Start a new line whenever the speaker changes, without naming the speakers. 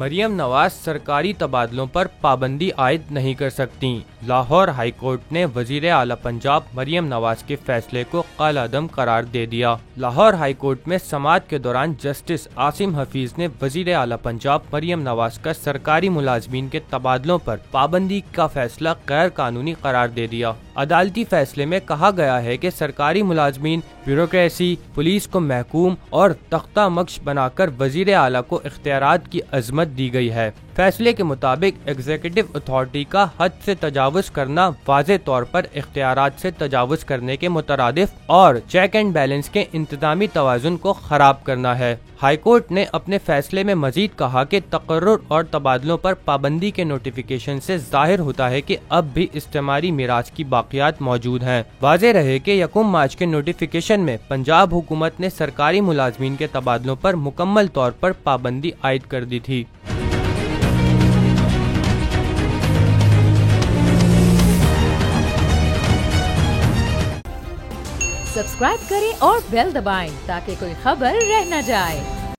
मरियम नवाज सरकारी तबादलों पर पाबंदी आयद नहीं कर सकती। लाहौर हाई कोर्ट ने वजीर आला पंजाब मरियम नवाज के फैसले को कालादम करार दे दिया। लाहौर हाई कोर्ट में समाअत के दौरान जस्टिस आसिम हफीज ने वजीर आला पंजाब मरियम नवाज का सरकारी मुलाजमीन के तबादलों पर पाबंदी का फैसला गैर कानूनी करार दे दिया। अदालती फैसले में कहा गया है कि सरकारी मुलाजमीन, ब्यूरोक्रेसी, पुलिस को महकूम और तख्ता मक्श बनाकर वजीर आला को इख्तियारात की अजमत दी गई है। फैसले के मुताबिक एग्जीक्यूटिव अथॉरिटी का हद से तजावुज करना वाज़े तौर पर इख्तियारात से तजावुज करने के मुतरादिफ और चेक एंड बैलेंस के इंतजामी तवाज़ुन को खराब करना है। हाई कोर्ट ने अपने फैसले में मजीद कहा कि तकर्रुर और तबादलों पर पाबंदी के नोटिफिकेशन से जाहिर होता है कि अब भी इस्तेमारी मीरास की बाकियात मौजूद हैं। वाज़ेह रहे कि 1 मार्च के नोटिफिकेशन में पंजाब हुकूमत ने सरकारी मुलाजमीन के तबादलों पर मुकम्मल तौर पर पाबंदी आयद कर दी थी।
सब्सक्राइब करें और बेल दबाएं ताकि कोई खबर रह न जाए।